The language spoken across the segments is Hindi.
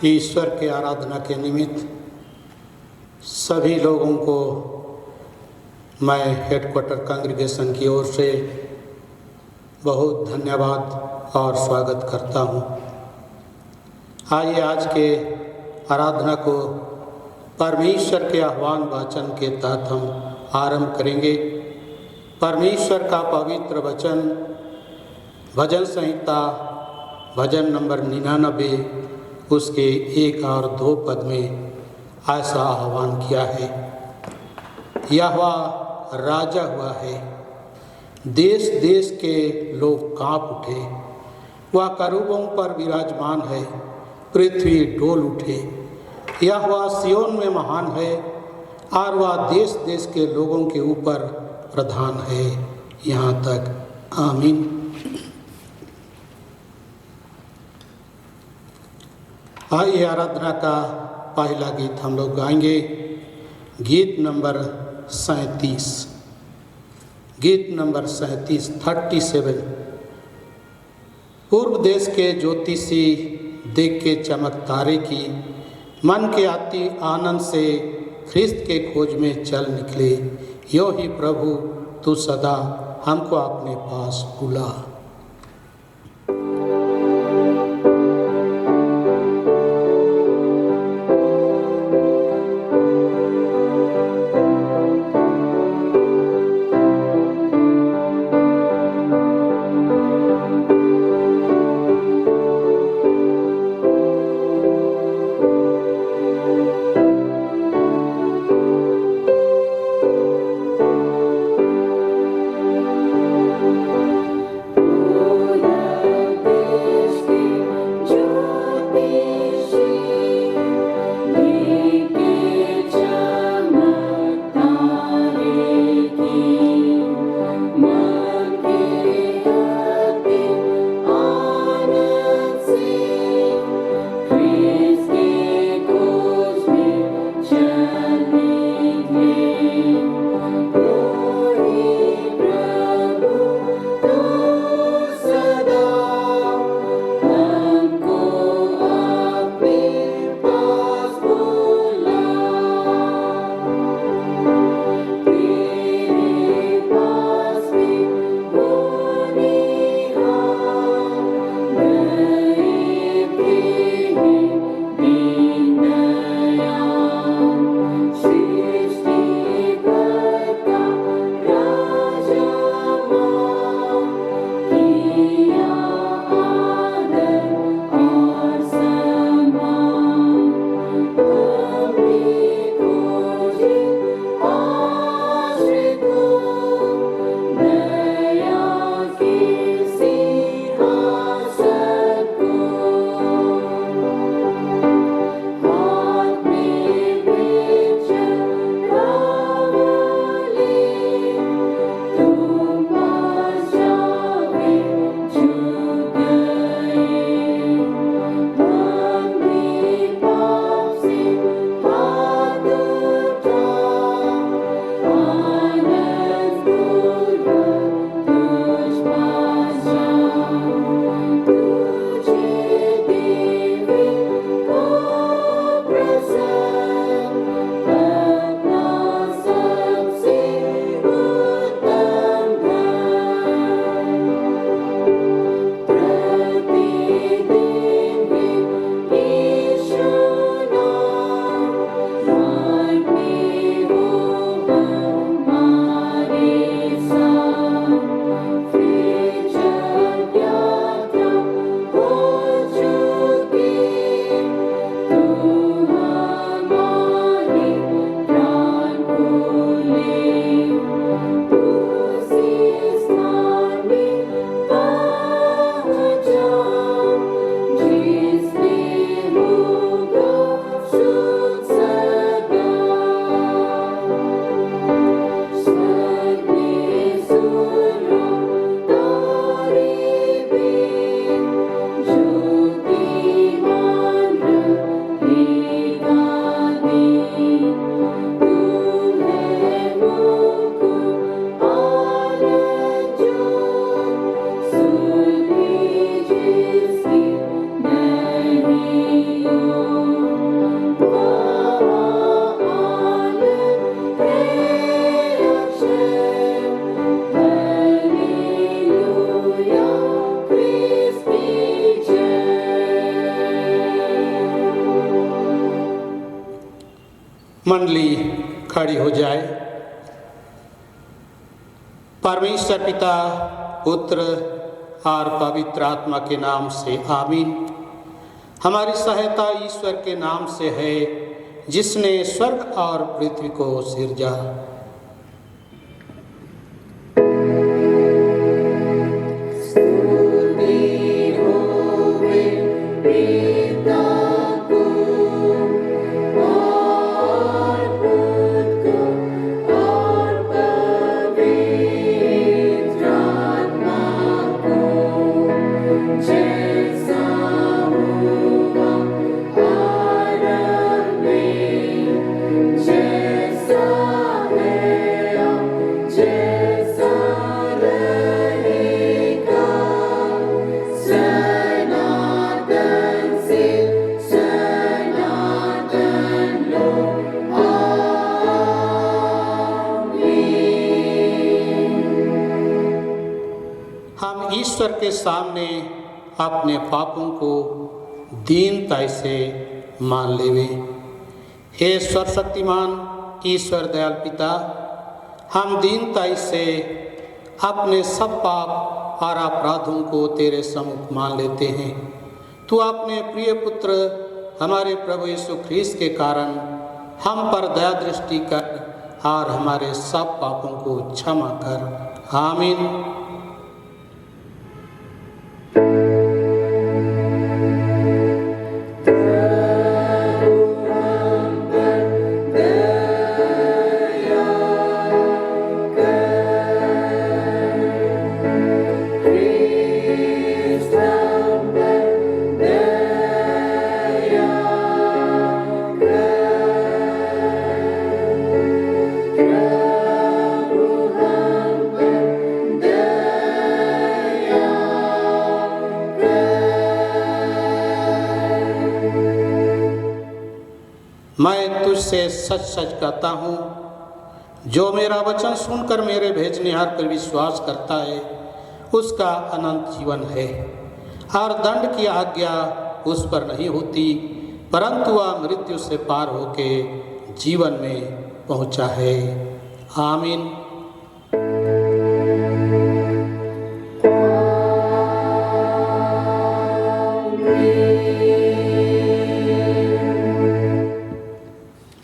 ईश्वर की आराधना के निमित्त सभी लोगों को मैं हेडक्वार्टर कांग्रीगेशन की ओर से बहुत धन्यवाद और स्वागत करता हूँ। आइए आज के आराधना को परमेश्वर के आह्वान वाचन के तहत हम आरंभ करेंगे। परमेश्वर का पवित्र वचन भजन संहिता भजन नंबर 99 उसके 1 और 2 पद में ऐसा आह्वान किया है। यहोवा राजा हुआ है, देश देश के लोग काँप उठे। वह करूबों पर विराजमान है, पृथ्वी डोल उठे। यहोवा सियोन में महान है और वह देश देश के लोगों के ऊपर प्रधान है। यहाँ तक आमीन। आइए आराधना का पहला गीत हम लोग गाएंगे, गीत नंबर 37। गीत नंबर 37 पूर्व देश के ज्योतिषी देख के चमक तारे की, मन के आती आनंद से ख्रिस्त के खोज में चल निकले। यो ही प्रभु तू सदा हमको अपने पास बुला। मंडली खड़ी हो जाए। परमेश्वर पिता, पुत्र और पवित्र आत्मा के नाम से आमीन। हमारी सहायता ईश्वर के नाम से है, जिसने स्वर्ग और पृथ्वी को सिरजा। ईश्वर के सामने अपने पापों को दीनता से मान लेवे। हे सर्वशक्तिमान ईश्वर दयाल पिता, हम दीनता से अपने सब पाप और अपराधों को तेरे सम्मुख मान लेते हैं। तू अपने प्रिय पुत्र हमारे प्रभु यीशु ख्रीस्त के कारण हम पर दया दृष्टि कर और हमारे सब पापों को क्षमा कर। आमीन। मैं तुझसे सच सच कहता हूँ, जो मेरा वचन सुनकर मेरे भेजनेहार पर विश्वास करता है उसका अनंत जीवन है, और दंड की आज्ञा उस पर नहीं होती, परंतु वह मृत्यु से पार होके जीवन में पहुँचा है। आमीन।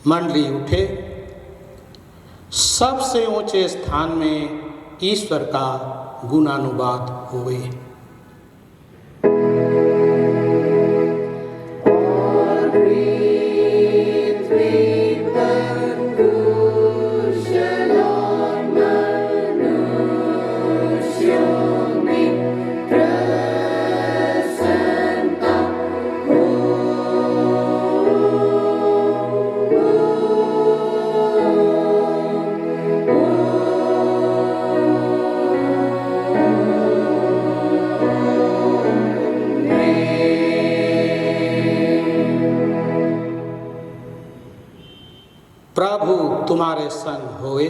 मंडली उठे। सबसे ऊंचे स्थान में ईश्वर का गुणानुवाद हुए। प्रभु तुम्हारे संग होए।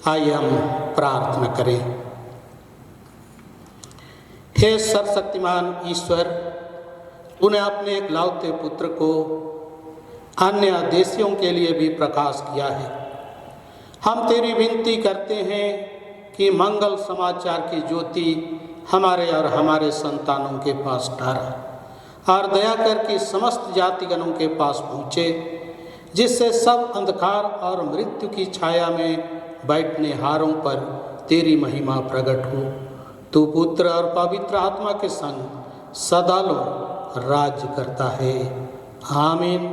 आइए हम प्रार्थना करें। हे सर्वशक्तिमान ईश्वर, तूने अपने एक लौते पुत्र को अन्य देशियों के लिए भी प्रकाश किया है। हम तेरी विनती करते हैं कि मंगल समाचार की ज्योति हमारे और हमारे संतानों के पास ठहरा और दया करके समस्त जातिगणों के पास पहुँचे, जिससे सब अंधकार और मृत्यु की छाया में बैठने हारों पर तेरी महिमा प्रकट हो। तू पुत्र और पवित्र आत्मा के संग सदालो राज्य करता है। आमीन।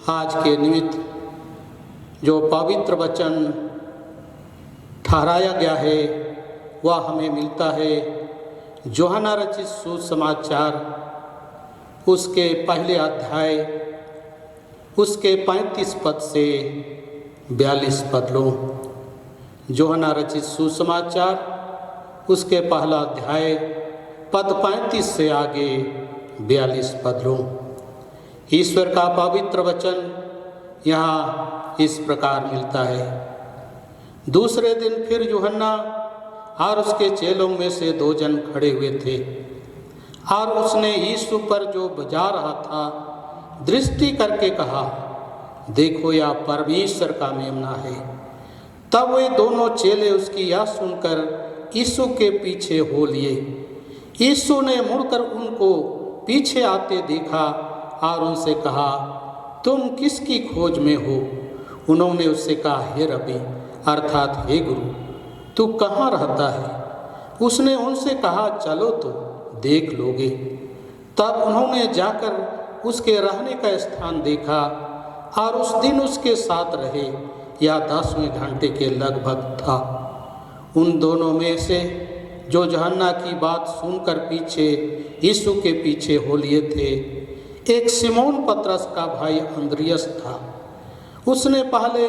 आज के निमित्त जो पवित्र वचन ठहराया गया है वह हमें मिलता है यूहन्ना रचित सुसमाचार उसके पहले अध्याय उसके 35 पद से 42 पद लो। यूहन्ना रचित सुसमाचार उसके पहला अध्याय पद 35 से आगे 42 पद लो। ईश्वर का पवित्र वचन यहाँ इस प्रकार मिलता है। दूसरे दिन फिर यूहन्ना और उसके चेलों में से 2 जन खड़े हुए थे और उसने यीशु पर जो बजा रहा था दृष्टि करके कहा, देखो यह परमेश्वर का मेमना है। तब वे दोनों चेले उसकी यह सुनकर यीशु के पीछे हो लिए। यीशु ने मुड़कर उनको पीछे आते देखा और उनसे कहा, तुम किसकी खोज में हो? उन्होंने उससे कहा, हे रब्बी अर्थात हे गुरु, तू कहाँ रहता है? उसने उनसे कहा, चलो तो देख लोगे। तब उन्होंने जाकर उसके रहने का स्थान देखा और उस दिन उसके साथ रहे। या 10वें घंटे के लगभग था। उन दोनों में से जो यूहन्ना की बात सुनकर पीछे यीशु के पीछे हो लिए थे, एक सिमोन पतरस का भाई अंद्रियस था। उसने पहले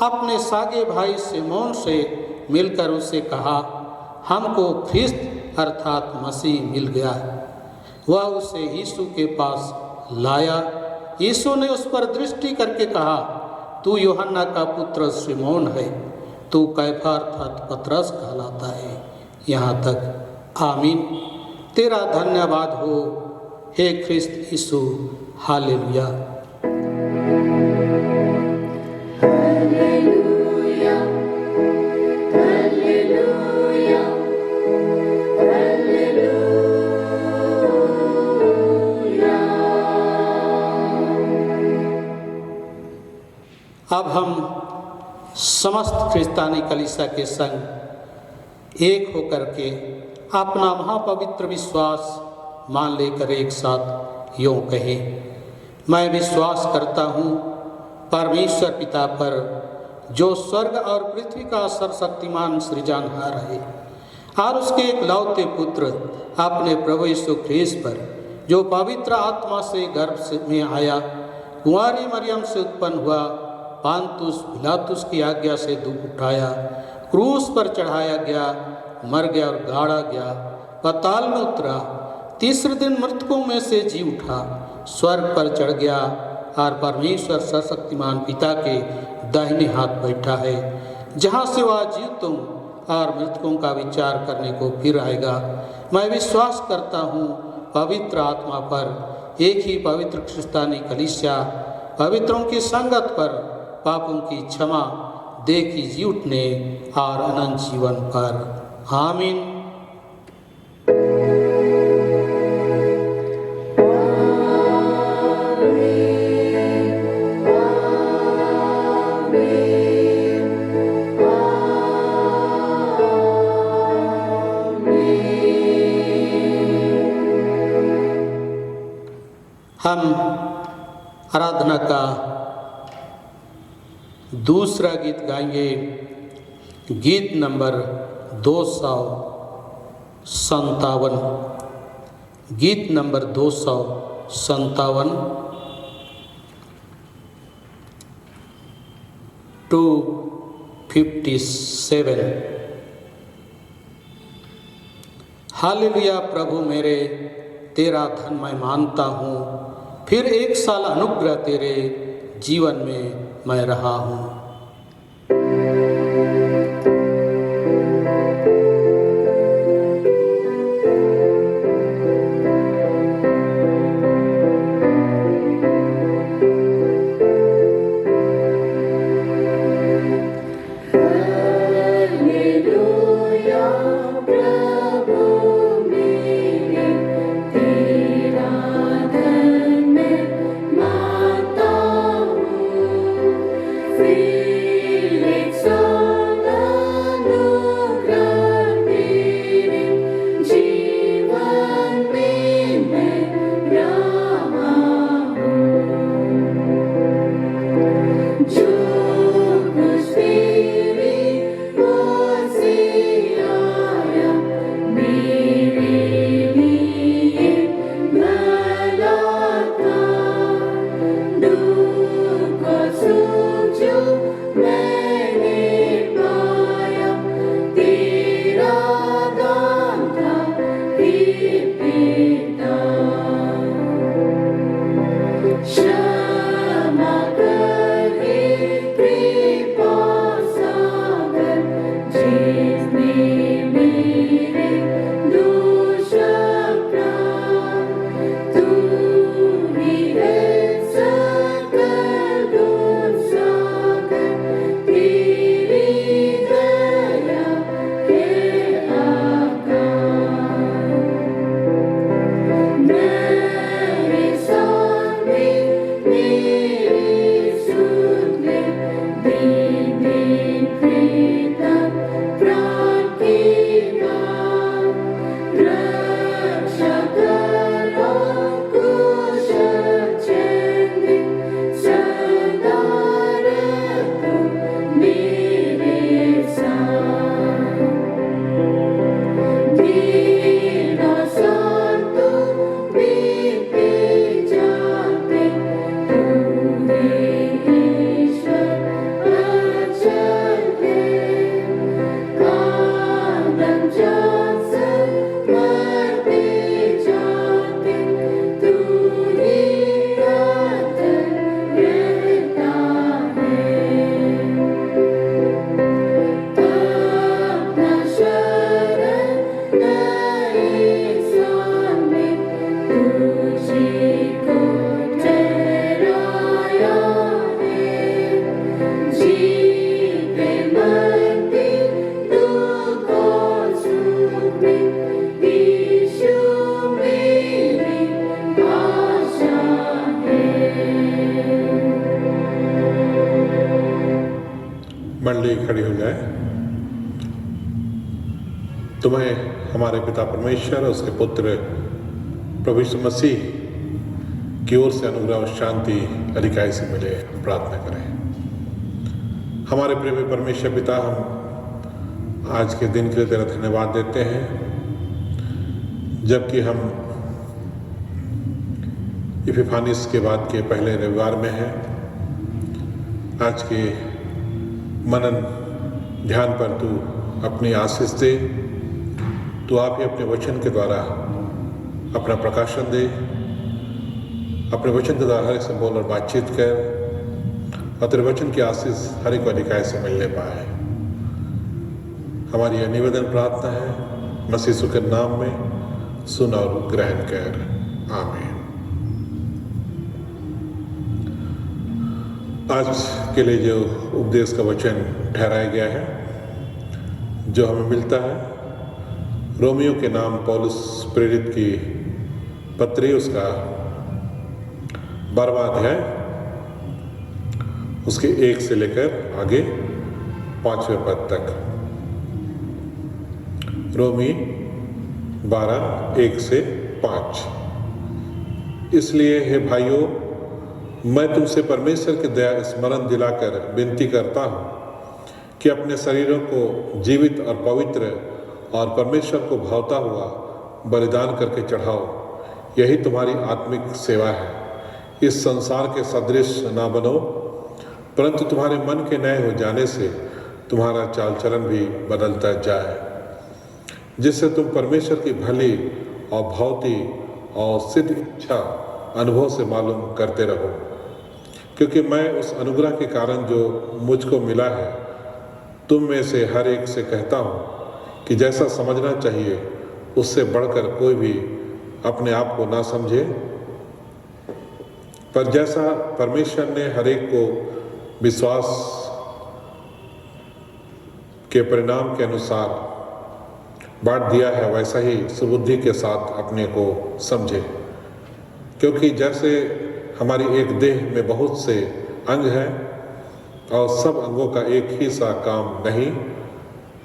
अपने सागे भाई सिमोन से मिलकर उससे कहा, हमको ख्रिस्त अर्थात मसीह मिल गया। वह उसे यीशु के पास लाया। यीशु ने उस पर दृष्टि करके कहा, तू यूहन्ना का पुत्र सिमोन है, तू कैफा अर्थात पतरस कहलाता है। यहाँ तक आमीन। तेरा धन्यवाद हो हे ख्रिस्त यीशु। हालेलुया। Hallelujah, hallelujah, hallelujah. अब हम समस्त ख्रिस्तानी कलीसिया के संग एक होकर के अपना महापवित्र विश्वास मान लेकर एक साथ यूँ कहें, मैं विश्वास करता हूँ परमेश्वर पिता पर, जो स्वर्ग और पृथ्वी का सर्वशक्तिमान सृजनहार है, और उसके एक लौते पुत्र अपने प्रभु यीशु ख्रीस्त पर, जो पवित्र आत्मा से गर्भ में आया, कुंवारी मरियम से उत्पन्न हुआ, पांतुस पिलातुस की आज्ञा से दुख उठाया, क्रूस पर चढ़ाया गया, मर गया और गाड़ा गया, पाताल में उतरा, तीसरे दिन मृतकों में से जी उठा, स्वर्ग पर चढ़ गया और परमेश्वर सर्वशक्तिमान पिता के दाहिने हाथ बैठा है, जहाँ से वह जीवतों और मृतकों का विचार करने को फिर आएगा। मैं विश्वास करता हूँ पवित्र आत्मा पर, एक ही पवित्र ख्रिस्तानी कलीसिया, पवित्रों की संगत पर, पापों की क्षमा, देह की जी उठने और अनंत जीवन पर। आमीन। हम आराधना का दूसरा गीत गाएंगे, गीत नंबर 257। गीत नंबर 257 257। हालेलुया। प्रभु मेरे तेरा धन मैं मानता हूँ, फिर एक साल अनुग्रह तेरे जीवन में मैं रहा हूँ। Free. खड़ी हो जाए। तुम्हें हमारे पिता परमेश्वर और उसके पुत्र प्रभु यीशु मसीह की ओर से अनुग्रह और शांति अधिकाई से मिले, प्रार्थना करें। हमारे प्रेमी परमेश्वर पिता, हम आज के दिन के लिए तेरा धन्यवाद देते हैं, जबकि हम इपिफानिस के बाद के पहले रविवार में हैं। आज के मनन ध्यान पर तू अपनी आशीष दे, तू आप ही अपने वचन के द्वारा अपना प्रकाशन दे, अपने वचन के द्वारा हर एक से बोल और बातचीत कर, और तेरे वचन की आशीष हर एक अधिकाय से मिलने पाए। हमारी यह निवेदन प्रार्थना है मसीह यीशु के नाम में, सुन और ग्रहण कर, आमीन। आज के लिए जो उपदेश का वचन ठहराया गया है, जो हमें मिलता है रोमियो के नाम पौलुस प्रेरित की पत्री, उसका 12वां अध्याय, उसके 1 से लेकर आगे 5वें पद तक। रोमी 12, 1 से 5। इसलिए हे भाइयों, मैं तुमसे परमेश्वर की दया स्मरण दिलाकर विनती करता हूँ कि अपने शरीरों को जीवित और पवित्र और परमेश्वर को भावता हुआ बलिदान करके चढ़ाओ, यही तुम्हारी आत्मिक सेवा है। इस संसार के सदृश ना बनो, परंतु तुम्हारे मन के नए हो जाने से तुम्हारा चाल चलन भी बदलता जाए, जिससे तुम परमेश्वर की भली और भावती और सिद्ध इच्छा अनुभव से मालूम करते रहो। क्योंकि मैं उस अनुग्रह के कारण जो मुझको मिला है, तुम में से हर एक से कहता हूँ कि जैसा समझना चाहिए उससे बढ़कर कोई भी अपने आप को ना समझे, पर जैसा परमेश्वर ने हर एक को विश्वास के परिणाम के अनुसार बांट दिया है, वैसा ही सुबुद्धि के साथ अपने को समझे। क्योंकि जैसे हमारी एक देह में बहुत से अंग हैं और सब अंगों का एक ही सा काम नहीं,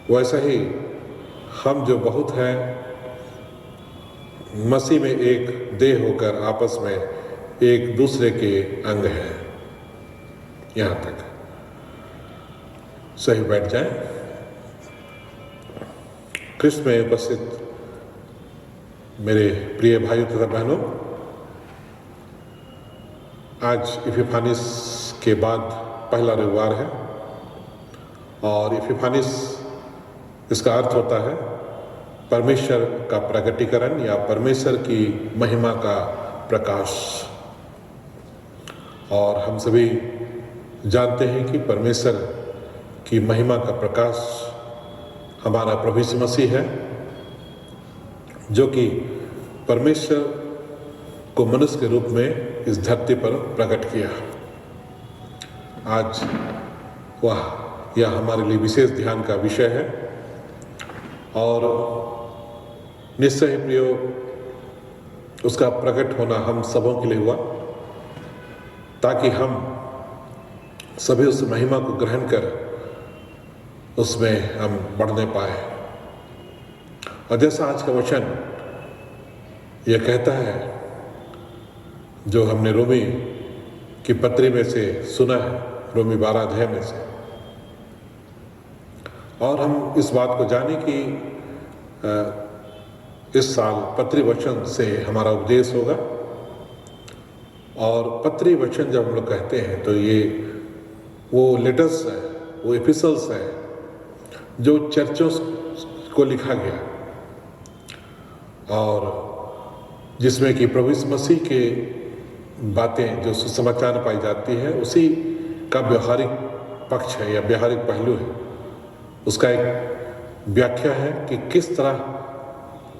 वैसा ही हम जो बहुत हैं मसीह में एक देह होकर आपस में एक दूसरे के अंग हैं। यहाँ तक सही बैठ जाए। कृष्ण में उपस्थित मेरे प्रिय भाइयों तथा बहनों, आज इपिफानिस के बाद पहला रविवार है, और इपिफानिस इसका अर्थ होता है परमेश्वर का प्रकटीकरण या परमेश्वर की महिमा का प्रकाश। और हम सभी जानते हैं कि परमेश्वर की महिमा का प्रकाश हमारा प्रभु यीशु मसीह है, जो कि परमेश्वर को मनुष्य के रूप में इस धरती पर प्रकट किया। आज यह हमारे लिए विशेष ध्यान का विषय है, और निश्चय ही प्रियो, उसका प्रकट होना हम सबों के लिए हुआ, ताकि हम सभी उस महिमा को ग्रहण कर उसमें हम बढ़ने पाए। और जैसा आज का वचन यह कहता है, जो हमने रोमी की पत्री में से सुना है, रोमी 12 अध्याय में से, और हम इस बात को जाने कि इस साल पत्री वचन से हमारा उपदेश होगा। और पत्री वचन जब हम लोग कहते हैं तो ये वो लेटर्स है, वो एपिसल्स है जो चर्चों को लिखा गया, और जिसमें कि प्रभु यीशु मसीह के बातें जो सुसमाचार पाई जाती है, उसी का व्यवहारिक पक्ष है या व्यवहारिक पहलू है। उसका एक व्याख्या है कि किस तरह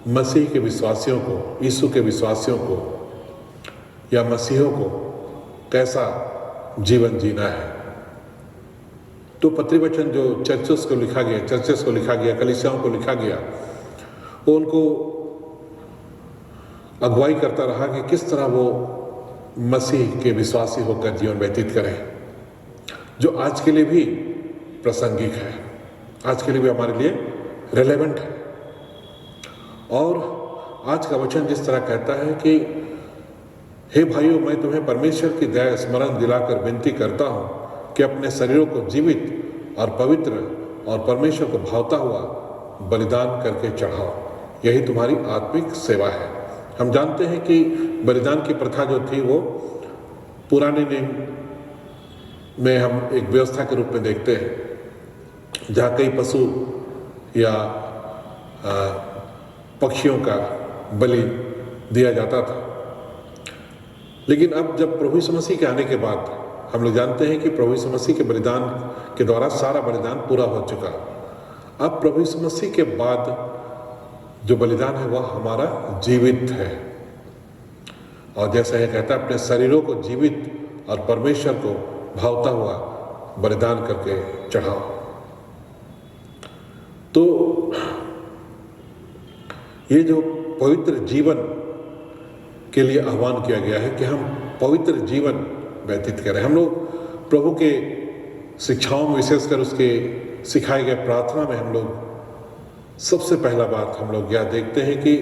मसीह के विश्वासियों को, यीशु के विश्वासियों को या मसीहों को कैसा जीवन जीना है। तो पत्री वचन जो चर्चेस को लिखा गया, कलीसियाओं को लिखा गया, वो उनको अगुवाई करता रहा कि किस तरह वो मसीह के विश्वासी होकर जीवन व्यतीत करें, जो आज के लिए भी प्रासंगिक है, आज के लिए भी हमारे लिए रेलेवेंट है। और आज का वचन जिस तरह कहता है कि हे भाइयों, मैं तुम्हें परमेश्वर की दया स्मरण दिलाकर विनती करता हूँ कि अपने शरीरों को जीवित और पवित्र और परमेश्वर को भावता हुआ बलिदान करके चढ़ाओ, यही तुम्हारी आत्मिक सेवा है। हम जानते हैं कि बलिदान की प्रथा जो थी वो पुराने नियम में हम एक व्यवस्था के रूप में देखते हैं, जहाँ कई पशु या पक्षियों का बलि दिया जाता था। लेकिन अब जब प्रभु यीशु मसीह के आने के बाद हम लोग जानते हैं कि प्रभु यीशु मसीह के बलिदान के द्वारा सारा बलिदान पूरा हो चुका। अब प्रभु यीशु मसीह के बाद जो बलिदान है वह हमारा जीवित है, और जैसा यह कहता है अपने शरीरों को जीवित और परमेश्वर को भावता हुआ बलिदान करके चढ़ाओ। तो ये जो पवित्र जीवन के लिए आह्वान किया गया है कि हम पवित्र जीवन व्यतीत करें। हम लोग प्रभु के शिक्षाओं में, विशेषकर उसके सिखाए गए प्रार्थना में हम लोग सबसे पहला बात हम लोग यह देखते हैं कि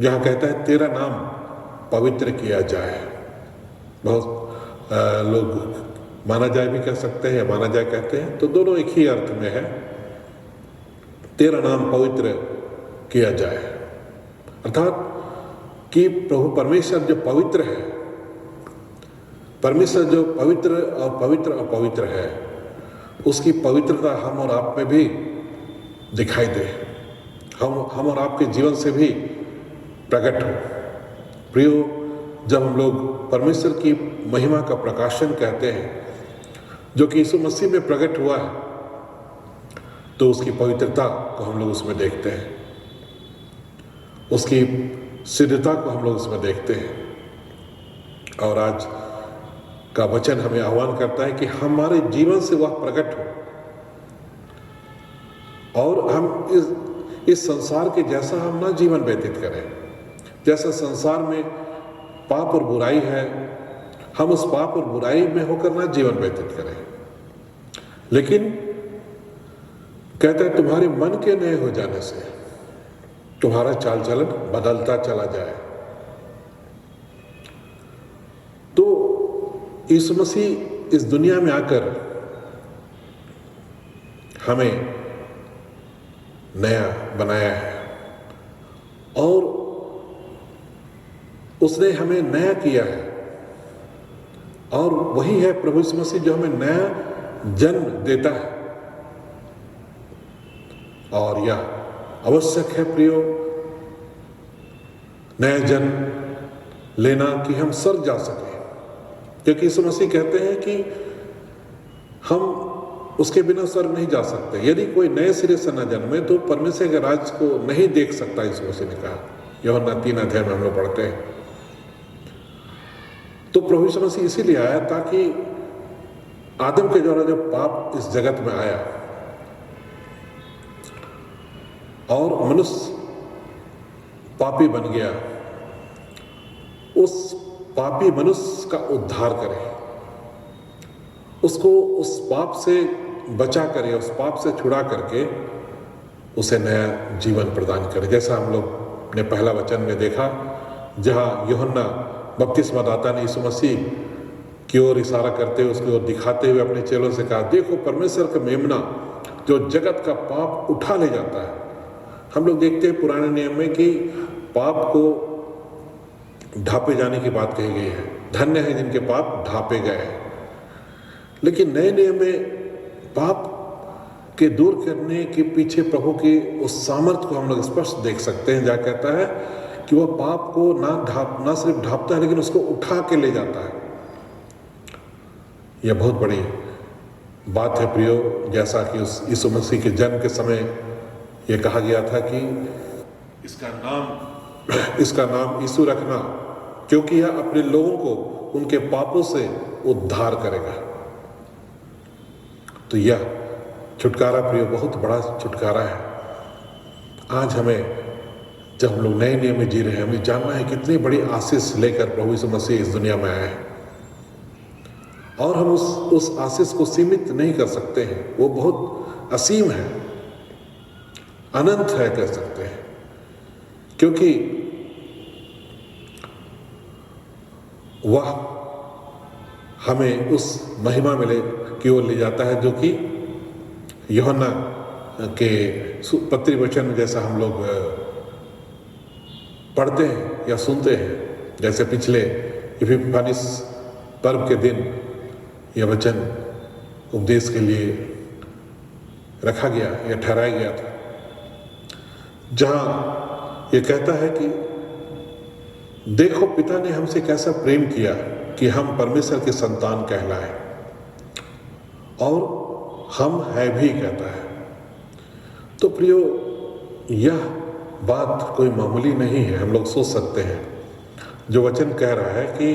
जहाँ कहता है तेरा नाम पवित्र किया जाए। बहुत लोग माना जाए भी कह सकते हैं या माना जाए कहते हैं, तो दोनों एक ही अर्थ में है, तेरा नाम पवित्र किया जाए, अर्थात कि प्रभु परमेश्वर जो पवित्र है, परमेश्वर जो पवित्र और पवित्र है, उसकी पवित्रता हम और आप में भी दिखाई दे, हम और आपके जीवन से भी प्रकट हो। प्रियो, जब हम लोग परमेश्वर की महिमा का प्रकाशन कहते हैं जो कि यीशु मसीह में प्रकट हुआ है, तो उसकी पवित्रता को हम लोग उसमें देखते हैं, उसकी सिद्धता को हम लोग उसमें देखते हैं। और आज का वचन हमें आह्वान करता है कि हमारे जीवन से वह प्रकट हो और हम इस संसार के जैसा हम ना जीवन व्यतीत करें। जैसा संसार में पाप और बुराई है, हम उस पाप और बुराई में होकर ना जीवन व्यतीत करें, लेकिन कहते हैं तुम्हारे मन के नए हो जाने से तुम्हारा चाल चलन बदलता चला जाए। तो यीशु मसीह इस दुनिया में आकर हमें नया बनाया है और उसने हमें नया किया है, और वही है प्रभु यीशु मसीह जो हमें नया जन्म देता है। और यह आवश्यक है प्रियो, नया जन्म लेना कि हम सर जा सके, क्योंकि यीशु मसीह कहते हैं कि हम उसके बिना सर नहीं जा सकते। यदि कोई नए सिरे से न जन्मे तो परमेश्वर के राज को नहीं देख सकता, यीशु मसीह ने कहा। यूहन्ना 3 अध्याय में हम लोग पढ़ते हैं। तो प्रभु यीशु मसीह इसीलिए आया ताकि आदम के द्वारा जब पाप इस जगत में आया और मनुष्य पापी बन गया, उस पापी मनुष्य का उद्धार करे, उसको उस पाप से बचा करे, उस पाप से छुड़ा करके उसे नया जीवन प्रदान करे। जैसा हम लोग ने पहला वचन में देखा, जहाँ यूहन्ना बपतिस्मा दाता ने यीशु मसीह की ओर इशारा करते हुए, उसकी ओर दिखाते हुए अपने चेलों से कहा, देखो परमेश्वर का मेमना जो जगत का पाप उठा ले जाता है। हम लोग देखते हैं पुराने नियम में कि पाप को ढापे जाने की बात कही गई है, धन्य है जिनके पाप ढापे गए हैं। लेकिन नए नियम में पाप के दूर करने के पीछे प्रभु की उस सामर्थ्य को हम लोग स्पष्ट देख सकते हैं, जहाँ कहता है कि वह पाप को ना सिर्फ ढापता है लेकिन उसको उठा के ले जाता है। यह बहुत बड़ी बात है प्रियो, जैसा कि उस यीशु मसीह के जन्म के समय यह कहा गया था कि इसका नाम यीशु रखना, क्योंकि यह अपने लोगों को उनके पापों से उद्धार करेगा। तो यह छुटकारा प्रियो बहुत बड़ा छुटकारा है। आज हमें जब हम लोग नए नियम में जी रहे हैं, हमें जानना है कितनी बड़ी आशीष लेकर प्रभु यीशु मसीह इस दुनिया में आए हैं। और हम उस आशीष को सीमित नहीं कर सकते हैं, वो बहुत असीम है, अनंत है कह सकते हैं, क्योंकि वह हमें उस महिमा मिले की ओर ले जाता है जो कि यूहन्ना के पत्री वचन में जैसा हम लोग पढ़ते हैं या सुनते हैं। जैसे पिछले इपिफानिस पर्व के दिन यह वचन उपदेश के लिए रखा गया या ठहराया गया था, जहाँ ये कहता है कि देखो पिता ने हमसे कैसा प्रेम किया कि हम परमेश्वर के संतान कहलाए, और हम है भी कहता है। तो प्रियो, यह बात कोई मामूली नहीं है। हम लोग सोच सकते हैं जो वचन कह रहा है कि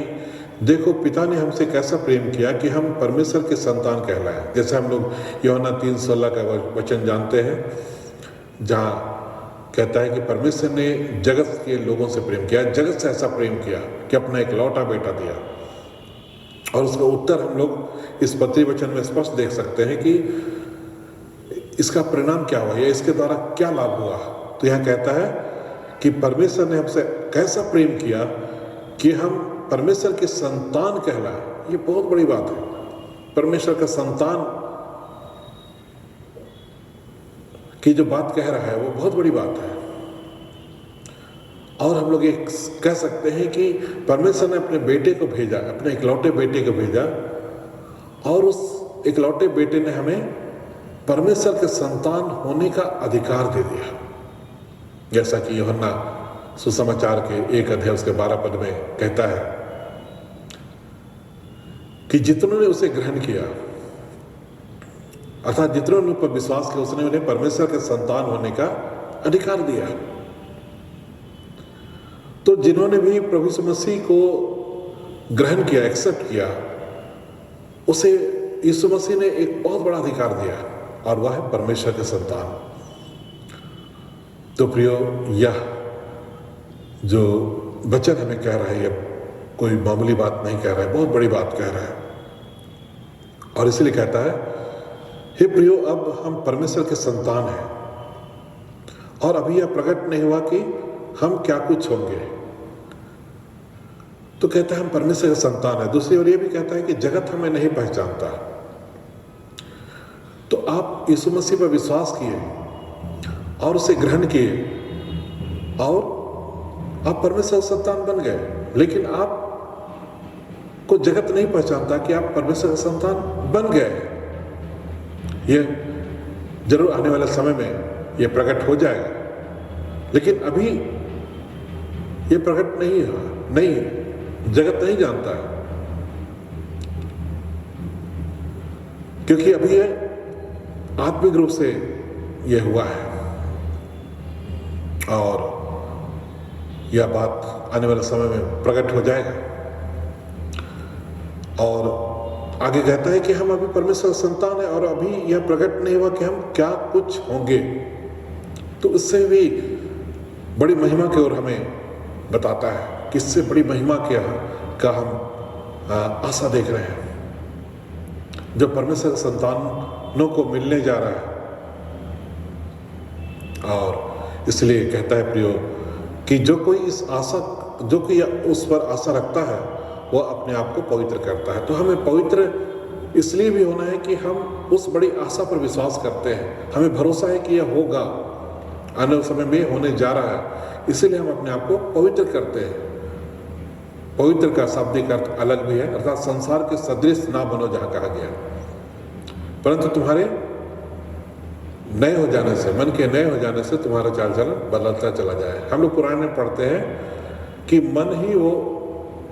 देखो पिता ने हमसे कैसा प्रेम किया कि हम परमेश्वर के संतान कहलाए। जैसे हम लोग यूहन्ना 3:16 का वचन जानते हैं, जहाँ कहता है कि परमेश्वर ने जगत के लोगों से प्रेम किया, जगत से ऐसा प्रेम किया कि अपना इकलौता बेटा दिया। और उसका उत्तर हम लोग इस पत्री वचन में स्पष्ट देख सकते हैं कि इसका परिणाम क्या हुआ या इसके द्वारा क्या लाभ हुआ। तो यहाँ कहता है कि परमेश्वर ने हमसे कैसा प्रेम किया कि हम परमेश्वर के संतान कहलाए। ये बहुत बड़ी बात है। परमेश्वर का संतान की जो बात कह रहा है वो बहुत बड़ी बात है। और हम लोग ये कह सकते हैं कि परमेश्वर ने अपने बेटे को भेजा, अपने इकलौते बेटे को भेजा, और उस इकलौते बेटे ने हमें परमेश्वर के संतान होने का अधिकार दे दिया। जैसा कि यूहन्ना सुसमाचार के 1 अध्याय उसके 12 पद में कहता है कि जितनों ने उसे ग्रहण किया, अर्थात जितनों ने उन पर विश्वास किया, उसने उन्हें परमेश्वर के संतान होने का अधिकार दिया। तो जिन्होंने भी प्रभु यीशु मसीह को ग्रहण किया, एक्सेप्ट किया, उसे यीशु मसीह ने एक बहुत बड़ा अधिकार दिया, और वह है परमेश्वर के संतान। तो प्रियो, यह जो वचन हमें कह रहा है, यह कोई मामूली बात नहीं कह रहा है, बहुत बड़ी बात कह रहा है। और इसलिए कहता है, हे प्रियो, अब हम परमेश्वर के संतान हैं, और अभी यह प्रकट नहीं हुआ कि हम क्या कुछ होंगे। तो कहता है हम परमेश्वर के संतान है। दूसरी ओर यह भी कहता है कि जगत हमें नहीं पहचानता। तो आप यीशु मसीह पर विश्वास किए और उसे ग्रहण किए, और आप परमेश्वर के संतान बन गए। लेकिन आप को जगत नहीं पहचानता कि आप परमेश्वर के संतान बन गए। यह जरूर आने वाले समय में यह प्रकट हो जाएगा, लेकिन अभी यह प्रकट नहीं, जगत नहीं जानता है, क्योंकि अभी यह आत्मिक रूप से यह हुआ है। और यह बात आने वाले समय में प्रकट हो जाएगा। और आगे कहता है कि हम अभी परमेश्वर का संतान है, और अभी यह प्रकट नहीं हुआ कि हम क्या कुछ होंगे। तो इससे भी बड़ी महिमा की ओर हमें बताता है कि इससे बड़ी महिमा का हम आशा देख रहे हैं, जो परमेश्वर के संतानों को मिलने जा रहा है। और इसलिए कहता है प्रियो कि जो कोई उस पर आशा रखता है, वह अपने आप को पवित्र करता है। तो हमें पवित्र इसलिए भी होना है कि हम उस बड़ी आशा पर विश्वास करते हैं, हमें भरोसा है कि यह होगा, आने वाले समय में होने जा रहा है। इसीलिए हम अपने आप को पवित्र करते हैं। पवित्र का शाब्दिक अर्थ अलग भी है, अर्थात संसार के सदृश ना बनो, जहाँ कहा गया, परंतु तुम्हारे नए हो जाने से, मन के नए हो जाने से तुम्हारा चाल चलन बदलता चला जाए। हम लोग पुराने में पढ़ते हैं कि मन ही वो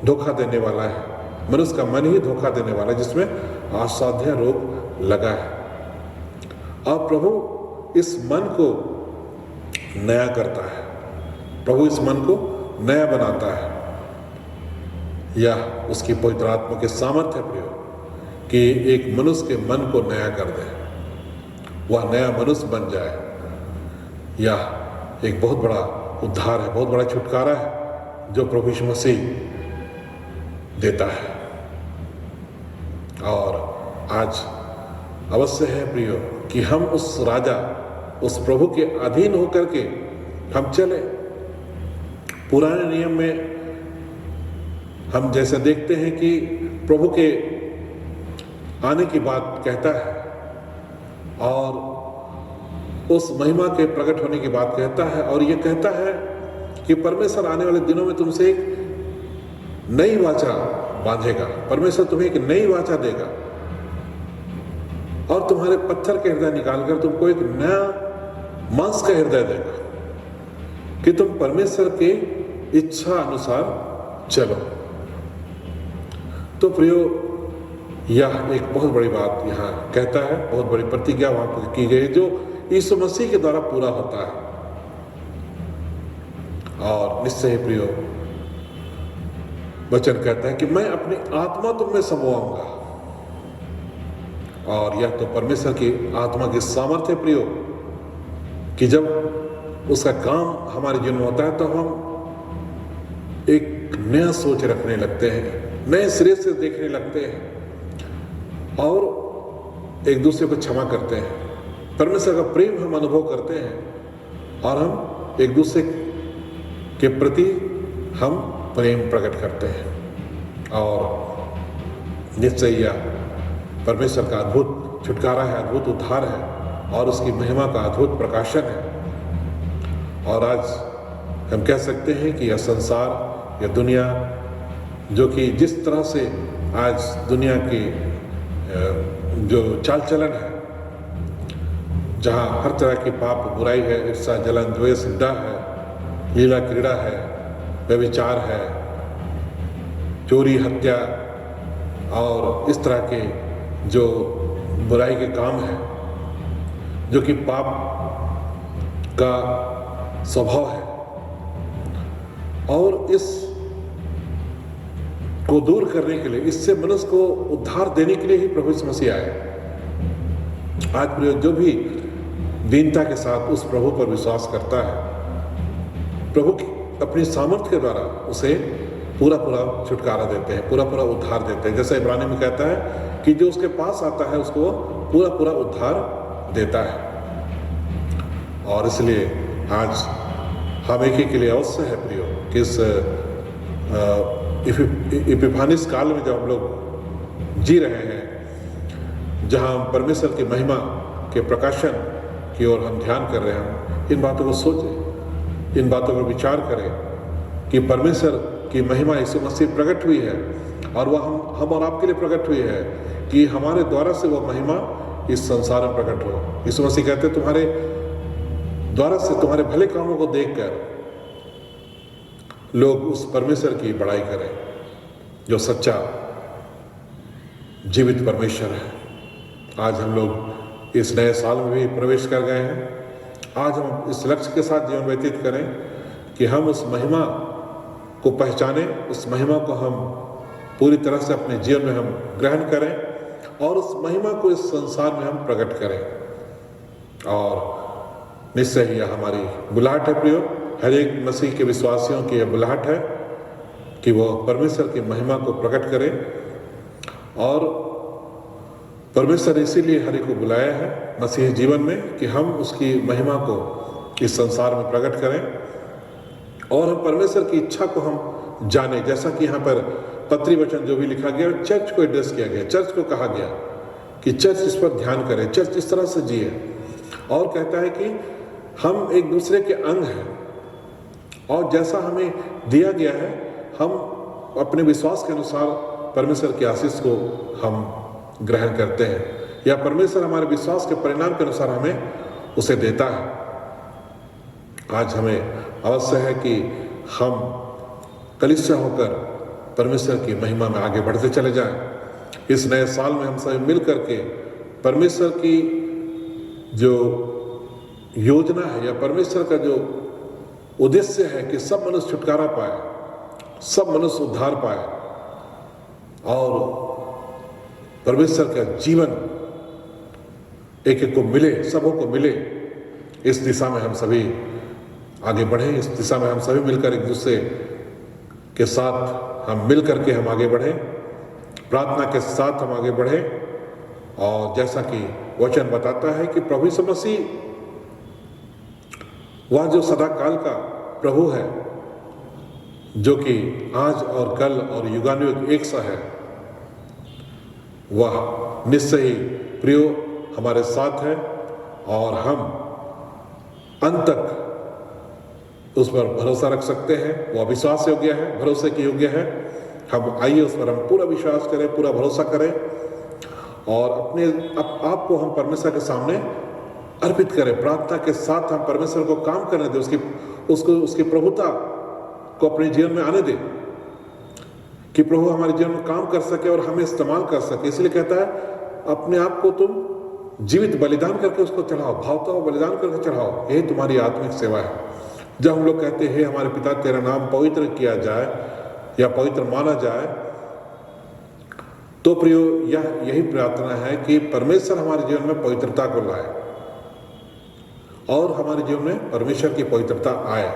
धोखा देने वाला है, मनुष्य का मन ही धोखा देने वाला है, जिसमें असाध्य रोग लगा है। और प्रभु इस मन को नया करता है, प्रभु इस मन को नया बनाता है। यह उसकी पवित्र आत्मा के सामर्थ्य है प्रियो, कि एक मनुष्य के मन को नया कर दे, वह नया मनुष्य बन जाए। यह एक बहुत बड़ा उद्धार है, बहुत बड़ा छुटकारा है जो प्रभु यीशु मसीह देता है। और आज अवश्य है प्रियो कि हम उस राजा, उस प्रभु के अधीन होकर के हम चले। पुराने नियम में हम जैसे देखते हैं कि प्रभु के आने की बात कहता है और उस महिमा के प्रकट होने की बात कहता है, और ये कहता है कि परमेश्वर आने वाले दिनों में तुमसे एक नई वाचा बांधेगा, परमेश्वर तुम्हें एक नई वाचा देगा और तुम्हारे पत्थर के हृदय निकालकर तुमको एक नया मांस का हृदय देगा कि तुम परमेश्वर के इच्छा अनुसार चलो। तो प्रियो, यह एक बहुत बड़ी बात यहाँ कहता है, बहुत बड़ी प्रतिज्ञा वहां पर की गई जो यीशु मसीह के द्वारा पूरा होता है। और निश्चय ही प्रियो, वचन कहता है कि मैं अपनी आत्मा तुम में समवाऊंगा, और यह तो परमेश्वर की आत्मा की सामर्थ्य प्रियो कि जब उसका काम हमारे जीवन में होता है तो हम एक नया सोच रखने लगते हैं, नए सिरे से देखने लगते हैं और एक दूसरे को क्षमा करते हैं, परमेश्वर का प्रेम हम अनुभव करते हैं और हम एक दूसरे के प्रति हम प्रेम प्रकट करते हैं। और निश्चय यह परमेश्वर का अद्भुत छुटकारा है, अद्भुत उद्धार है और उसकी महिमा का अद्भुत प्रकाशन है। और आज हम कह सकते हैं कि यह संसार, यह दुनिया, जो कि जिस तरह से आज दुनिया की जो चाल चलन है, जहाँ हर तरह की पाप बुराई है, ईर्ष्या जलन द्वेष हिंसा है, लीला क्रीड़ा है, व्यभिचार है, चोरी हत्या और इस तरह के जो बुराई के काम है, जो कि पाप का स्वभाव है, और इस को दूर करने के लिए, इससे मनुष्य को उद्धार देने के लिए ही प्रभु यीशु मसीह आए। आज प्रिय, जो भी दीनता के साथ उस प्रभु पर विश्वास करता है, प्रभु की अपनी सामर्थ्य के द्वारा उसे पूरा पूरा छुटकारा देते हैं, पूरा पूरा उद्धार देते हैं। जैसे इब्रानी में कहता है कि जो उसके पास आता है उसको पूरा पूरा उद्धार देता है। और इसलिए आज हम एक ही के लिए अवश्य है प्रियो कि इस इपिफानिस काल में जब हम लोग जी रहे हैं, जहाँ हम परमेश्वर की महिमा के प्रकाशन की ओर हम ध्यान कर रहे हैं, इन बातों को सोचें, इन बातों पर विचार करें कि परमेश्वर की महिमा यीशु मसीह प्रकट हुई है और वह हम और आपके लिए प्रकट हुई है कि हमारे द्वारा से वह महिमा इस संसार में प्रकट हो। यीशु मसीह कहते हैं तुम्हारे द्वारा से, तुम्हारे भले कामों को देखकर लोग उस परमेश्वर की बड़ाई करें जो सच्चा जीवित परमेश्वर है। आज हम लोग इस नए साल में भी प्रवेश कर गए हैं। आज हम इस लक्ष्य के साथ जीवन व्यतीत करें कि हम उस महिमा को पहचानें, उस महिमा को हम पूरी तरह से अपने जीवन में हम ग्रहण करें और उस महिमा को इस संसार में हम प्रकट करें। और निश्चय ही यह हमारी बुलाहट है प्रियो, हर एक मसीह के विश्वासियों की यह बुलाहट है कि वो परमेश्वर की महिमा को प्रकट करें। और परमेश्वर इसीलिए हर एक को बुलाया है मसीह जीवन में कि हम उसकी महिमा को इस संसार में प्रकट करें और हम परमेश्वर की इच्छा को हम जाने। जैसा कि यहाँ पर पत्री वचन जो भी लिखा गया, चर्च को एड्रेस किया गया, चर्च को कहा गया कि चर्च इस पर ध्यान करे, चर्च इस तरह से जिए। और कहता है कि हम एक दूसरे के अंग हैं और जैसा हमें दिया गया है हम अपने विश्वास के अनुसार परमेश्वर की आशीष को हम ग्रहण करते हैं, या परमेश्वर हमारे विश्वास के परिणाम के अनुसार हमें उसे देता है। आज हमें अवश्य है कि हम कलीसिया होकर परमेश्वर की महिमा में आगे बढ़ते चले जाएं। इस नए साल में हम सभी मिल करके परमेश्वर की जो योजना है या परमेश्वर का जो उद्देश्य है कि सब मनुष्य छुटकारा पाए, सब मनुष्य उद्धार पाए और परमेश्वर का जीवन एक एक को मिले, सबों को मिले, इस दिशा में हम सभी आगे बढ़ें। इस दिशा में हम सभी मिलकर एक दूसरे के साथ हम मिल करके हम आगे बढ़ें प्रार्थना के साथ हम आगे बढ़े। और जैसा कि वचन बताता है कि प्रभु यीशु मसीह वह जो सदा काल का प्रभु है, जो कि आज और कल और युगानुयुग एक सा है, वह निश्चय ही प्रियो हमारे साथ है और हम अंत तक उस पर भरोसा रख सकते हैं। वह विश्वास योग्य है, भरोसे के योग्य है। हम आइए उस पर हम पूरा विश्वास करें, पूरा भरोसा करें और अपने आप को हम परमेश्वर के सामने अर्पित करें। प्रार्थना के साथ हम परमेश्वर को काम करने दें, उसकी प्रभुता को अपने जीवन में आने दें कि प्रभु हमारे जीवन में काम कर सके और हमें इस्तेमाल कर सके। इसलिए कहता है अपने आप को तुम जीवित बलिदान करके उसको चढ़ाओ, भावता हुआ बलिदान करके चढ़ाओ, यही तुम्हारी आत्मिक सेवा है। जब हम लोग कहते हैं हमारे पिता तेरा नाम पवित्र किया जाए या पवित्र माना जाए, तो प्रियो यही प्रार्थना है कि परमेश्वर हमारे जीवन में पवित्रता को लाए और हमारे जीवन में परमेश्वर की पवित्रता आए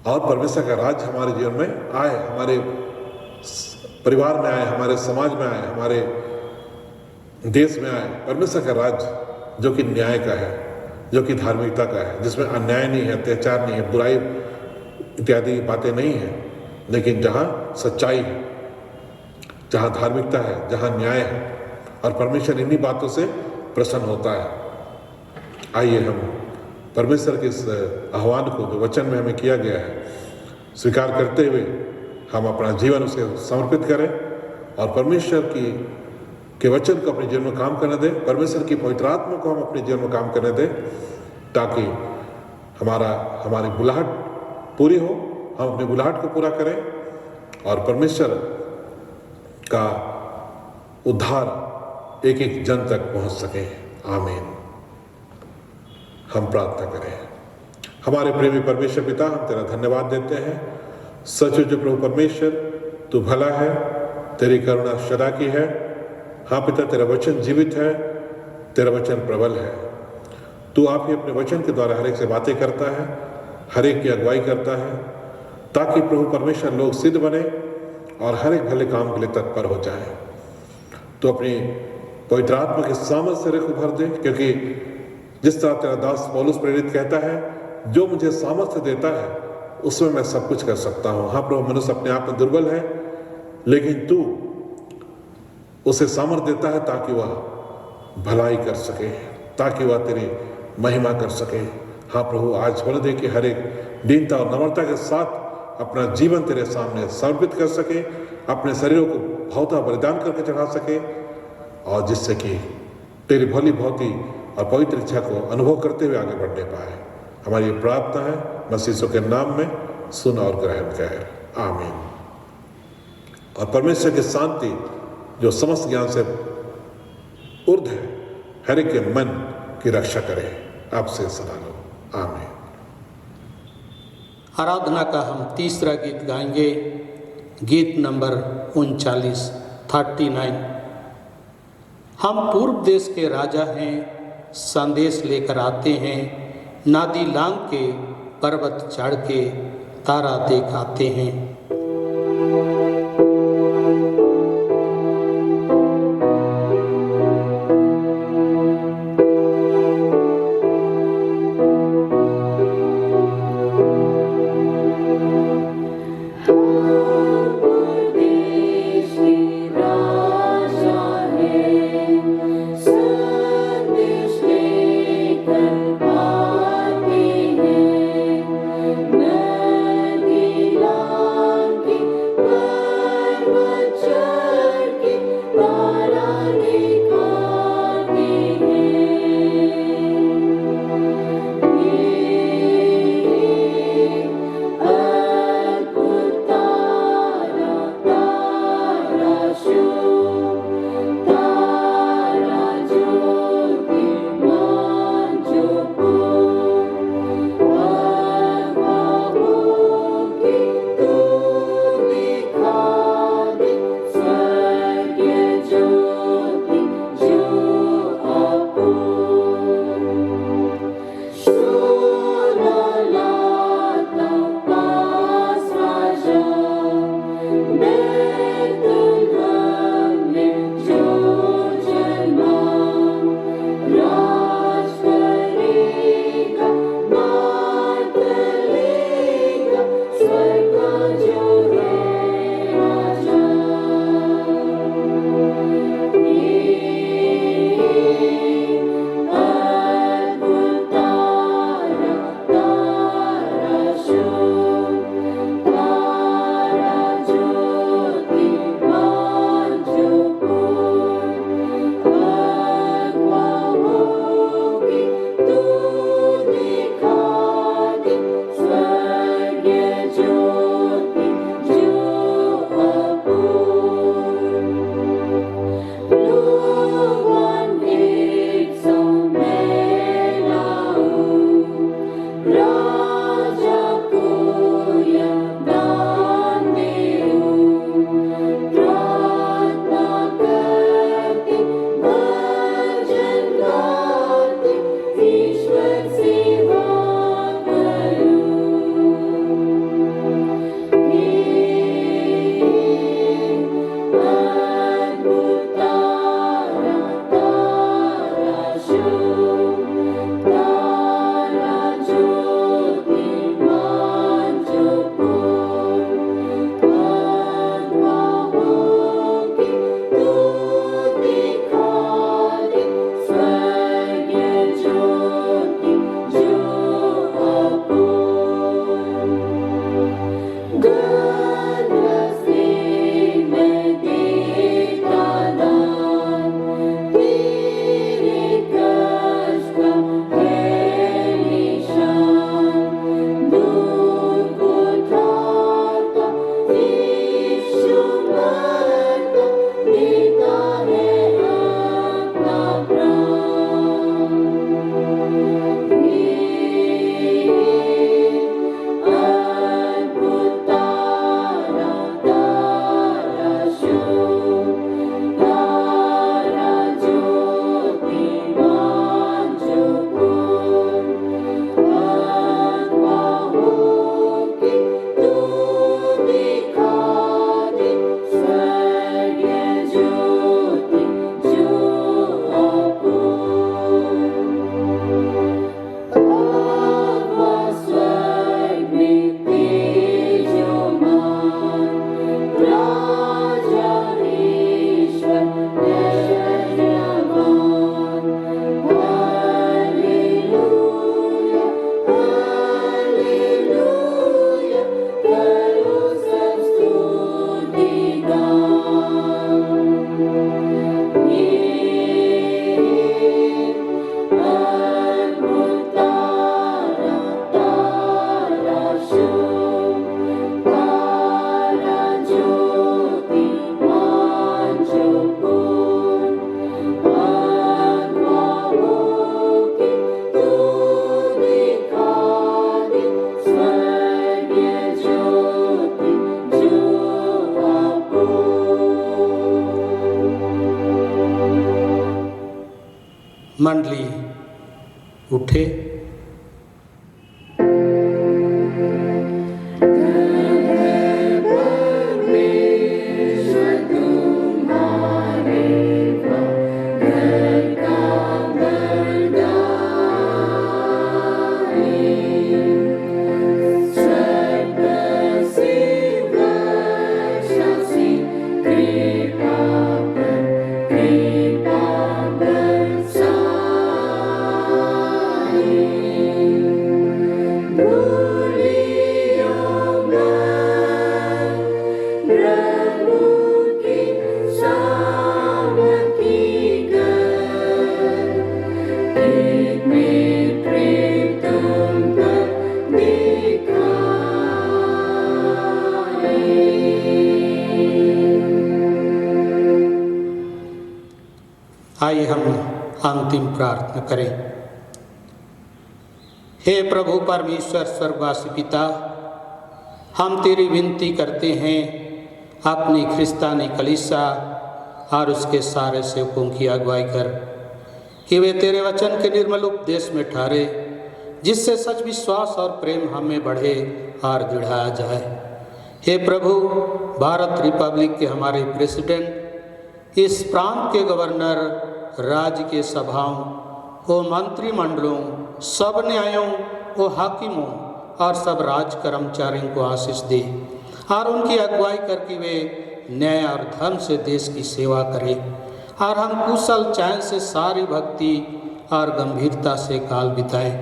और परमेश्वर का राज हमारे जीवन में आए, हमारे परिवार में आए, हमारे समाज में आए, हमारे देश में आए। परमेश्वर का राज जो कि न्याय का है, जो कि धार्मिकता का है, जिसमें अन्याय नहीं है, अत्याचार नहीं है, बुराई इत्यादि बातें नहीं है, लेकिन जहाँ सच्चाई है, जहाँ धार्मिकता है, जहाँ न्याय है और परमेश्वर इन्हीं बातों से प्रसन्न होता है। आइए हम परमेश्वर के इस आह्वान को जो वचन में हमें किया गया है स्वीकार करते हुए हम अपना जीवन उसे समर्पित करें और परमेश्वर के वचन को अपने जीवन में काम करने दें, परमेश्वर की पवित्र आत्मा को हम अपने जीवन में काम करने दें, ताकि हमारी बुलाहट पूरी हो, हम अपनी बुलाहट को पूरा करें और परमेश्वर का उद्धार एक एक जन तक पहुंच सके। आमीन। हम प्रार्थना करें। हमारे प्रेमी परमेश्वर पिता, हम तेरा धन्यवाद देते हैं। सचमुच प्रभु परमेश्वर तू भला है, तेरी करुणा सदा की है। हाँ पिता, तेरा वचन जीवित है, तेरा वचन प्रबल है। तू आप ही अपने वचन के द्वारा हर एक से बातें करता है, हर एक की अगुवाई करता है, ताकि प्रभु परमेश्वर लोग सिद्ध बने और हर एक भले काम के लिए तत्पर हो जाए। तो अपनी पवित्र आत्मा के सामर्थ से को भर दे, क्योंकि जिस तरह तेरा दास पौलुस प्रेरित कहता है, जो मुझे सामर्थ्य देता है उसमें मैं सब कुछ कर सकता हूँ। हाँ प्रभु, मनुष्य अपने आप में दुर्बल है, लेकिन तू उसे सामर्थ्य देता है ताकि वह भलाई कर सके, ताकि वह तेरी महिमा कर सके। हाँ प्रभु, आज बोल दे कि हर एक दीनता और नम्रता के साथ अपना जीवन तेरे सामने समर्पित कर सके, अपने शरीरों को भावता बलिदान करके चढ़ा सके, और जिससे कि तेरी भली भांति और पवित्र इच्छा को अनुभव करते हुए आगे बढ़ने पाए। हमारी ये प्रार्थना है मसीह के नाम में, सुन और ग्रहण कर। आमीन। और परमेश्वर की शांति जो समस्त ज्ञान से ऊर्ध्व है, हर एक के मन की रक्षा करे, आपसे सदा लो। आमीन। आराधना का हम तीसरा गीत गाएंगे, गीत नंबर 39। हम पूर्व देश के राजा हैं, संदेश लेकर आते हैं, नादी लांग के पर्वत चढ़ के तारा दिखाते हैं। Nadi Langi मंडली उठे। आइए हम अंतिम प्रार्थना करें। हे प्रभु परमेश्वर स्वर्गवासी पिता, हम तेरी विनती करते हैं अपनी ख्रिस्तानी कलीसिया और उसके सारे सेवकों की अगुवाई कर कि वे तेरे वचन के निर्मल उपदेश में ठहरे, जिससे सच विश्वास और प्रेम हमें बढ़े और दृढ़ाया जाए। हे प्रभु, भारत रिपब्लिक के हमारे प्रेसिडेंट, इस प्रांत के गवर्नर, राज्य के सभाओं व मंत्रिमंडलों, सब न्यायों व हाकिमों और सब राज कर्मचारियों को आशीष दे और उनकी अगुवाई करके वे न्याय और धर्म से देश की सेवा करें और हम कुशल चैन से सारी भक्ति और गंभीरता से काल बिताएं।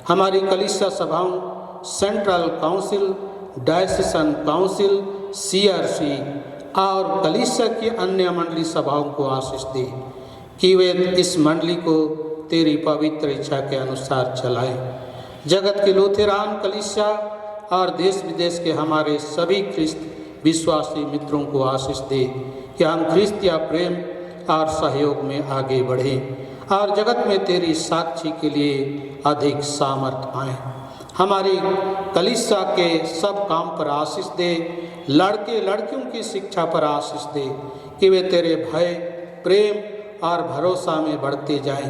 हमारी कलीसिया सभाओं, सेंट्रल काउंसिल, डायसेशन काउंसिल, CRC और कलीसिया की अन्य मंडली सभाओं को आशीष दे कि वे इस मंडली को तेरी पवित्र इच्छा के अनुसार चलाएं। जगत के लूथेरान कलीसिया और देश विदेश के हमारे सभी ख्रिस्त विश्वासी मित्रों को आशीष दे कि हम ख्रिस्तीय प्रेम और सहयोग में आगे बढ़ें और जगत में तेरी साक्षी के लिए अधिक सामर्थ पाएं। हमारी कलीसिया के सब काम पर आशीष दे, लड़के लड़कियों की शिक्षा पर आशीष दे कि वे तेरे भय, प्रेम और भरोसा में बढ़ते जाएं।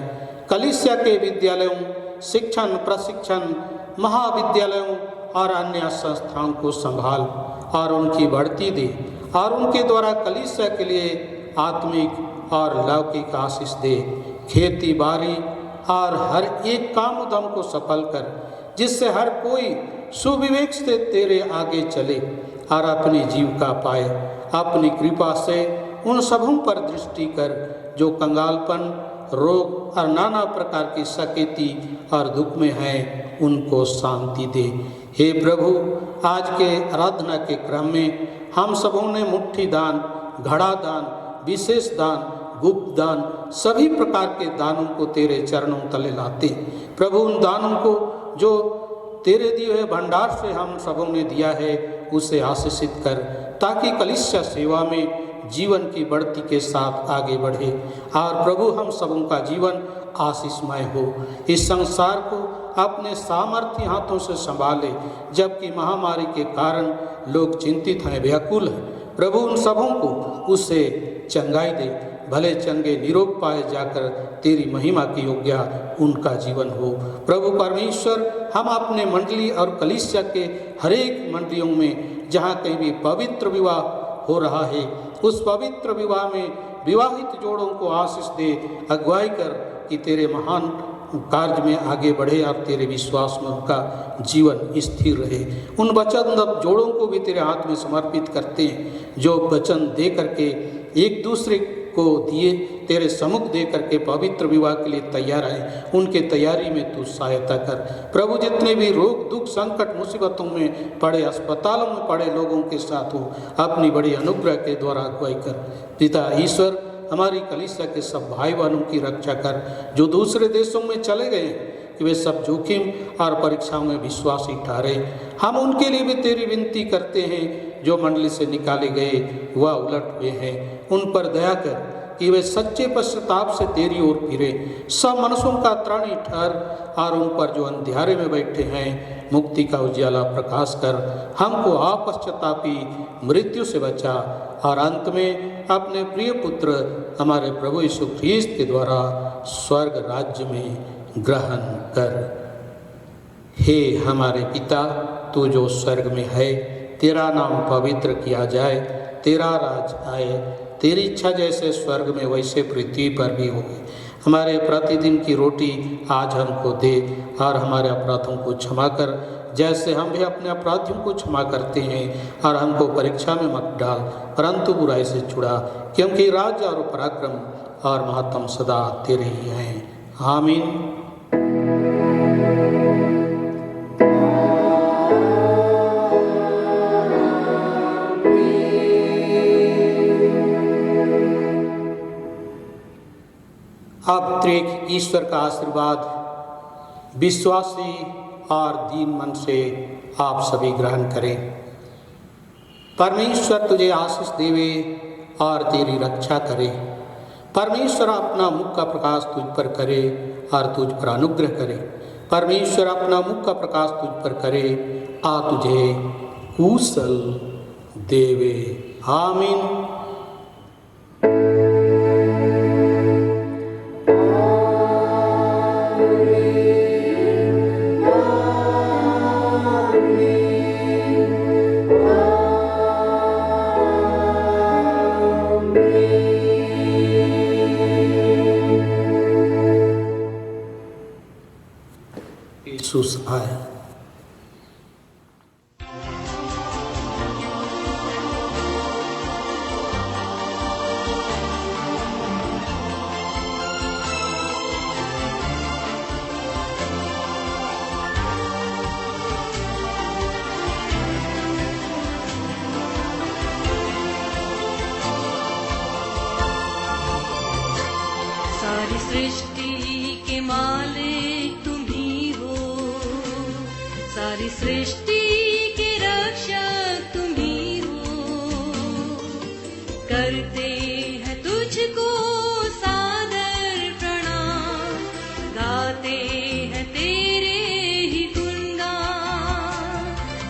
कलीसिया के विद्यालयों, शिक्षण, प्रशिक्षण, महाविद्यालयों और अन्य संस्थाओं को संभाल और उनकी बढ़ती दे और उनके द्वारा कलीसिया के लिए आत्मिक और लौकिक आशीष दे। खेती बाड़ी और हर एक काम उद्यम को सफल कर, जिससे हर कोई सुविवेक से तेरे आगे चले और अपनी जीविका पाए। अपनी कृपा से उन सबों पर दृष्टि कर जो कंगालपन, रोग और नाना प्रकार की सकेती और दुख में हैं, उनको शांति दे। हे प्रभु, आज के आराधना के क्रम में हम सबों ने मुट्ठी दान, घड़ा दान, विशेष दान, गुप्त दान, सभी प्रकार के दानों को तेरे चरणों तले लाते। प्रभु, उन दानों को जो तेरे दिए हुए भंडार से हम सबों ने दिया है, उसे आशीषित कर, ताकि कलीसिया सेवा में जीवन की बढ़ती के साथ आगे बढ़े और प्रभु हम सबों का जीवन आशीषमय हो। इस संसार को अपने सामर्थ्य हाथों से संभाले, जबकि महामारी के कारण लोग चिंतित हैं, व्याकुल हैं। प्रभु, उन सबों को उससे चंगाई दे, भले चंगे निरोग पाए जाकर तेरी महिमा की योग्य उनका जीवन हो। प्रभु परमेश्वर, हम अपने मंडली और कलीसिया के हरेक मंडलियों में जहाँ कहीं भी पवित्र विवाह हो रहा है, उस पवित्र विवाह में विवाहित जोड़ों को आशीष दे, अगुवाई कर कि तेरे महान कार्य में आगे बढ़े और तेरे विश्वास में उनका जीवन स्थिर रहे। उन वचन जोड़ों को भी तेरे हाथ में समर्पित करते हैं, जो वचन दे करके एक दूसरे को दिए, तेरे सम्मुख दे करके पवित्र विवाह के लिए तैयार हैं, उनके तैयारी में तू सहायता कर। प्रभु, जितने भी रोग, दुख, संकट, मुसीबतों में पड़े, अस्पतालों में पड़े लोगों के साथ हो, अपनी बड़ी अनुग्रह के द्वारा अगुवाई कर। पिता ईश्वर, हमारी कलीसिया के सब भाई बहनों की रक्षा कर, जो दूसरे देशों में चले गए कि वे सब जोखिम और परीक्षाओं में विश्वासी ठहरे। हम उनके लिए भी तेरी विनती करते हैं, जो मंडली से निकाले गए वह उलट हुए हैं, उन पर दया कर कि वे सच्चे पश्चाताप से तेरी ओर फिरे। सब मनुष्यों का त्राणी ठहर और उन पर जो अंधियारे में बैठे हैं मुक्ति का उजाला प्रकाश कर हमको अपश्चातापी मृत्यु से बचा और अंत में अपने प्रिय पुत्र हमारे प्रभु यीशु ख्रीस्त के द्वारा स्वर्ग राज्य में ग्रहण कर। हे हमारे पिता, तू जो स्वर्ग में है, तेरा नाम पवित्र किया जाए, तेरा राज आए, तेरी इच्छा जैसे स्वर्ग में वैसे पृथ्वी पर भी हो। हमारे प्रतिदिन की रोटी आज हमको दे और हमारे अपराधों को क्षमा कर जैसे हम भी अपने अपराधियों को क्षमा करते हैं, और हमको परीक्षा में मत डाल परंतु बुराई से छुड़ा, क्योंकि राज्य और पराक्रम और महत्व सदा तेरे ही हैं। आमीन। अब त्रिएक ईश्वर का आशीर्वाद विश्वासी और दीन मन से आप सभी ग्रहण करें। परमेश्वर तुझे आशीष देवे और तेरी रक्षा करे। परमेश्वर अपना मुख का प्रकाश तुझ पर करे और तुझ पर अनुग्रह करे। परमेश्वर अपना मुख का प्रकाश तुझ पर करे और तुझे कुशल देवे। आमीन। यीशु आए। सारी सृष्टि के मालिक तुम ही हो, सारी सृष्टि के रक्षक तुम ही हो। करते हैं तुझको सादर प्रणाम, गाते हैं तेरे ही गुणगान।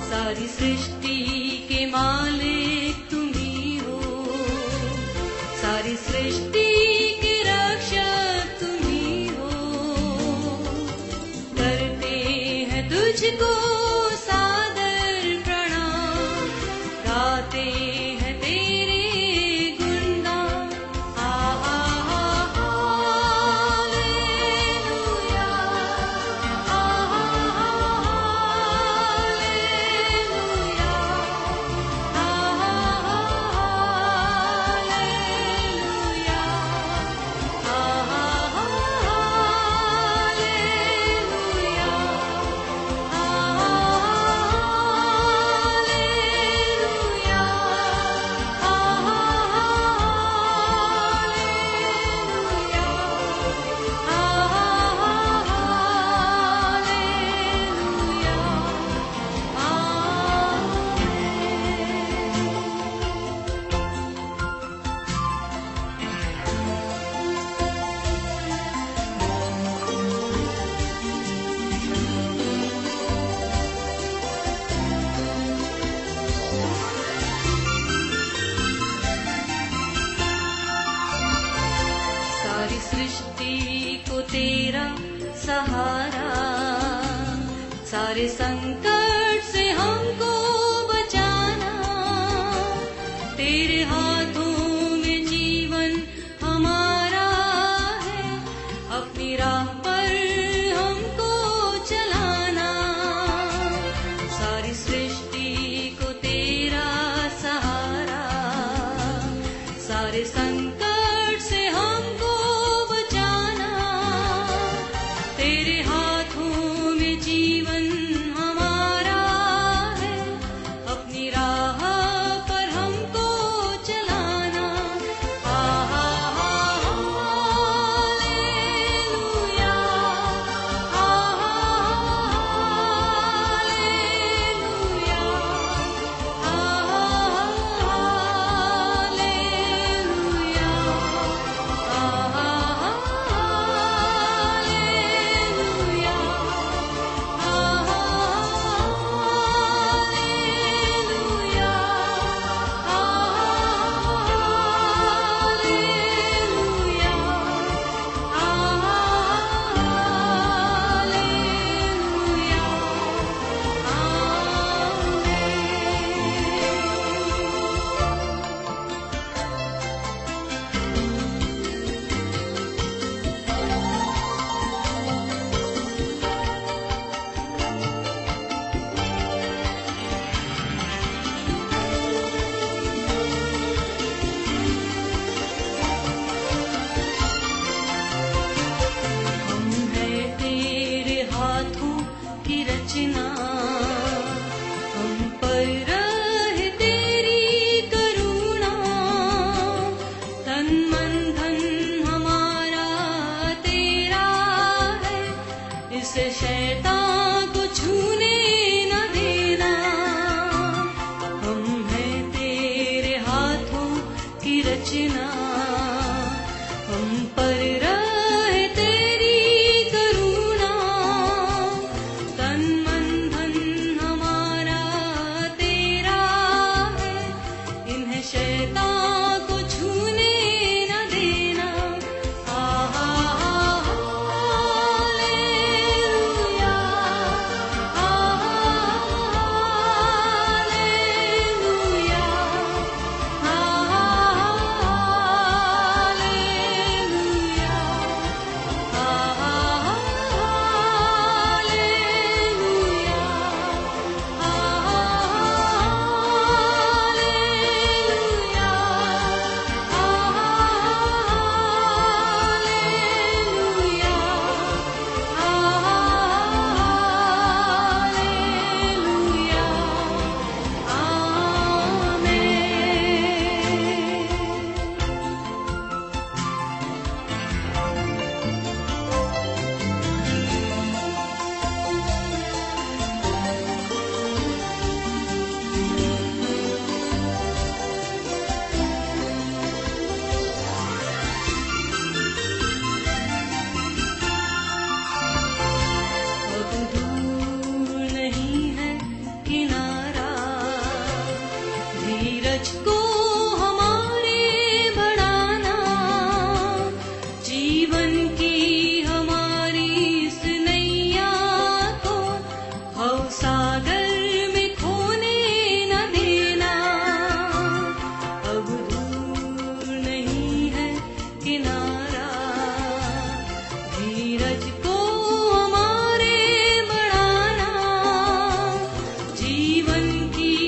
सारी सृष्टि के मालिक तुम ही हो, सारी सृष्टि तुझको सादर प्रणाम, गाते हैं तेरे गुणगान। हालेलुया, हालेलुया, हालेलुया, सारी सृष्टि को तेरा सहारा, सारे संकट से हमको बचाना। तेरे हाथों में जीवन हमारा है, अपनी राह पर हमको चलाना। सारी सृष्टि को तेरा सहारा, सारे संकट से हमको बचाना। तेरे हाथों में जीवन हमारा धीरज को हमारे बढ़ाना, जीवन की हमारी इस नैया को भवसागर में खोने न देना। अब दूर नहीं है किनारा, धीरज को हमारे बढ़ाना, जीवन की